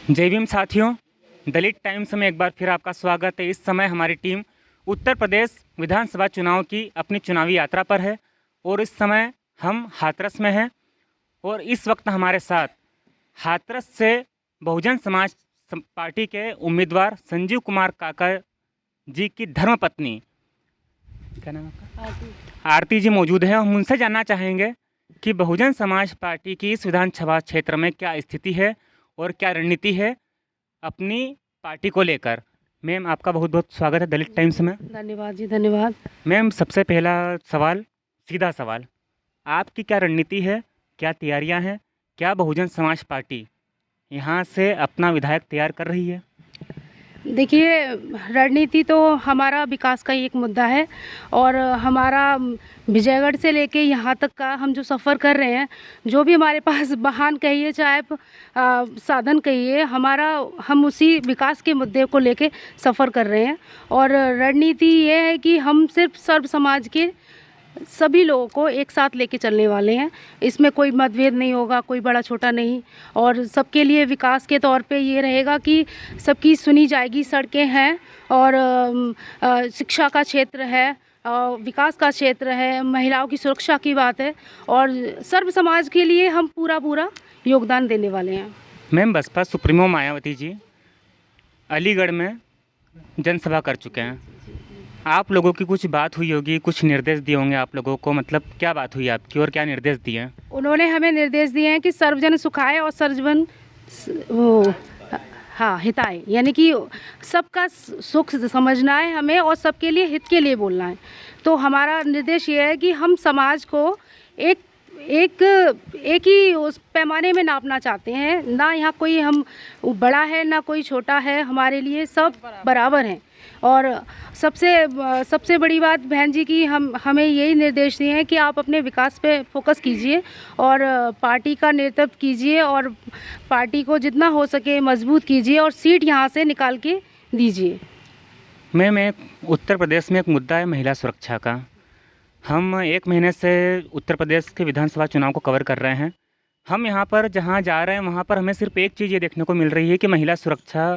जय भीम साथियों, दलित टाइम्स में एक बार फिर आपका स्वागत है। इस समय हमारी टीम उत्तर प्रदेश विधानसभा चुनाव की अपनी चुनावी यात्रा पर है और इस समय हम हाथरस में हैं और इस वक्त हमारे साथ हाथरस से बहुजन समाज पार्टी के उम्मीदवार संजीव कुमार काका जी की धर्मपत्नी, क्या नाम है आपका, आरती जी मौजूद हैं। हम उनसे जानना चाहेंगे कि बहुजन समाज पार्टी की इस विधानसभा क्षेत्र में क्या स्थिति है और क्या रणनीति है अपनी पार्टी को लेकर। मैम, आपका बहुत बहुत स्वागत है दलित टाइम्स में। धन्यवाद जी, धन्यवाद। मैम, सबसे पहला सवाल, सीधा सवाल, आपकी क्या रणनीति है, क्या तैयारियां हैं, क्या बहुजन समाज पार्टी यहाँ से अपना विधायक तैयार कर रही है? देखिए, रणनीति तो हमारा विकास का ही एक मुद्दा है और हमारा विजयगढ़ से लेके यहाँ तक का हम जो सफ़र कर रहे हैं, जो भी हमारे पास वाहन कहिए चाहे साधन कहिए, हम उसी विकास के मुद्दे को लेके सफ़र कर रहे हैं। और रणनीति ये है कि हम सिर्फ सर्व समाज के सभी लोगों को एक साथ लेके चलने वाले हैं। इसमें कोई मतभेद नहीं होगा, कोई बड़ा छोटा नहीं, और सबके लिए विकास के तौर पे ये रहेगा कि सबकी सुनी जाएगी। सड़कें हैं और शिक्षा का क्षेत्र है, विकास का क्षेत्र है, महिलाओं की सुरक्षा की बात है और सर्व समाज के लिए हम पूरा योगदान देने वाले हैं। मैम, बसपा सुप्रीमो मायावती जी अलीगढ़ में जनसभा कर चुके हैं। आप लोगों की कुछ बात हुई होगी, कुछ निर्देश दिए होंगे आप लोगों को, मतलब क्या बात हुई आपकी और क्या निर्देश दिए हैं? उन्होंने हमें निर्देश दिए हैं कि सर्वजन सुखाए और सर्वजन वो हाँ हिताए, यानी कि सबका सुख समझना है हमें और सबके लिए हित के लिए बोलना है। तो हमारा निर्देश ये है कि हम समाज को एक एक एक ही उस पैमाने में नापना चाहते हैं। ना यहाँ कोई हम बड़ा है ना कोई छोटा है, हमारे लिए सब बराबर हैं। और सबसे बड़ी बात बहन जी की हमें यही निर्देश दिए हैं कि आप अपने विकास पे फोकस कीजिए और पार्टी का नेतृत्व कीजिए और पार्टी को जितना हो सके मजबूत कीजिए और सीट यहाँ से निकाल के दीजिए। मैम, एक उत्तर प्रदेश में एक मुद्दा है महिला सुरक्षा का। हम 1 महीने से उत्तर प्रदेश के विधानसभा चुनाव को कवर कर रहे हैं। हम यहाँ पर जहाँ जा रहे हैं वहाँ पर हमें सिर्फ एक चीज़ ये देखने को मिल रही है कि महिला सुरक्षा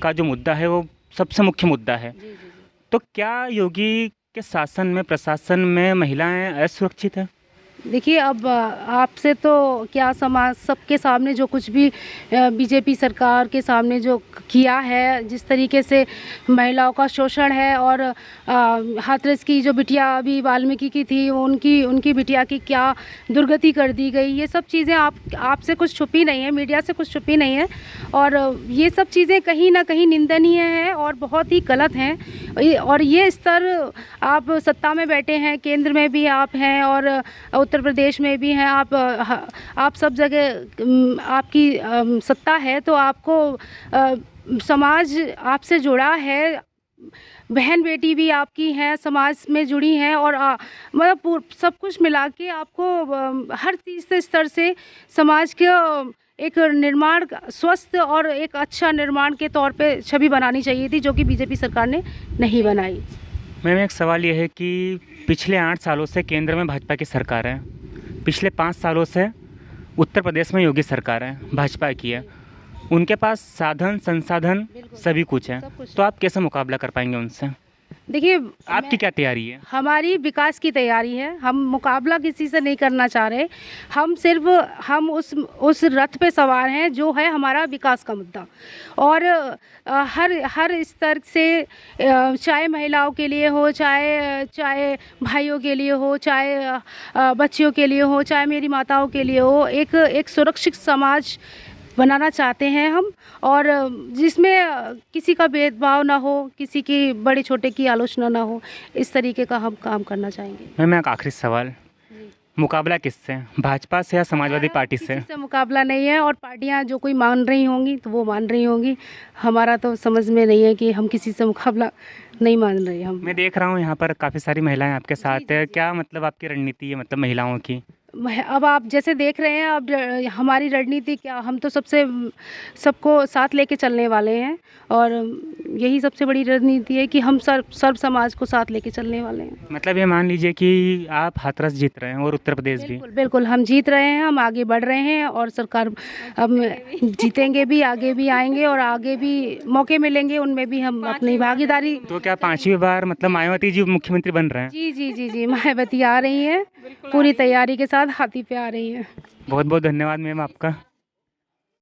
का जो मुद्दा है वो सबसे मुख्य मुद्दा है। तो क्या योगी के शासन में, प्रशासन में महिलाएं असुरक्षित हैं? देखिए, अब आपसे तो क्या, समाज सबके सामने जो कुछ भी बीजेपी सरकार के सामने जो किया है, जिस तरीके से महिलाओं का शोषण है और हाथरस की जो बिटिया अभी वाल्मीकि की थी, उनकी बिटिया की क्या दुर्गति कर दी गई, ये सब चीज़ें आपसे कुछ छुपी नहीं है, मीडिया से कुछ छुपी नहीं है। और ये सब चीज़ें कहीं ना कहीं निंदनीय हैं और बहुत ही गलत हैं। और ये स्तर, आप सत्ता में बैठे हैं, केंद्र में भी आप हैं और उत्तर प्रदेश में भी हैं, आप सब जगह आपकी सत्ता है, तो आपको समाज आपसे जुड़ा है, बहन बेटी भी आपकी हैं, समाज में जुड़ी हैं और मतलब सब कुछ मिला के आपको हर तीसरे स्तर से समाज के एक निर्माण, स्वस्थ और एक अच्छा निर्माण के तौर पे छवि बनानी चाहिए थी, जो कि बीजेपी सरकार ने नहीं बनाई। मैम, एक सवाल ये है कि पिछले 8 सालों से केंद्र में भाजपा की सरकार है, पिछले 5 सालों से उत्तर प्रदेश में योगी सरकार है, भाजपा की है। उनके पास साधन संसाधन सभी कुछ है, तो आप कैसे मुकाबला कर पाएंगे उनसे? देखिए, आपकी क्या तैयारी है? हमारी विकास की तैयारी है, हम मुकाबला किसी से नहीं करना चाह रहे। हम उस रथ पे सवार हैं जो है हमारा विकास का मुद्दा। और हर स्तर से, चाहे महिलाओं के लिए हो, चाहे भाइयों के लिए हो, चाहे बच्चियों के लिए हो, चाहे मेरी माताओं के लिए हो, एक सुरक्षित समाज बनाना चाहते हैं हम, और जिसमें किसी का भेदभाव ना हो, किसी की बड़े छोटे की आलोचना ना हो, इस तरीके का हम काम करना चाहेंगे। मैम, एक आखिरी सवाल, मुकाबला किससे, भाजपा से या समाजवादी पार्टी से? किसी से मुकाबला नहीं है और पार्टियां जो कोई मान रही होंगी तो वो मान रही होंगी। हमारा तो समझ में नहीं है कि हम किसी से मुकाबला नहीं मान रहे। हम, मैं देख रहा हूँ यहाँ पर काफ़ी सारी महिलाएं आपके साथ है, क्या मतलब आपकी रणनीति है, मतलब महिलाओं की? अब आप जैसे देख रहे हैं, अब हमारी रणनीति क्या, हम तो सबको साथ लेके चलने वाले हैं और यही सबसे बड़ी रणनीति है कि हम सर्व समाज को साथ लेके चलने वाले हैं। मतलब ये मान लीजिए कि आप हाथरस जीत रहे हैं और उत्तर प्रदेश भी। बिल्कुल बिल्कुल, हम जीत रहे हैं, हम आगे बढ़ रहे हैं और सरकार अब जीतेंगे भी, आगे भी आएंगे और आगे भी मौके मिलेंगे, उनमें भी हम अपनी भागीदारी। तो क्या 5वीं बार मतलब मायावती जी मुख्यमंत्री बन रहे हैं? जी जी जी जी, मायावती आ रही हैं, पूरी तैयारी के साथ हाथी पे आ रही हैं। बहुत बहुत धन्यवाद मैम आपका।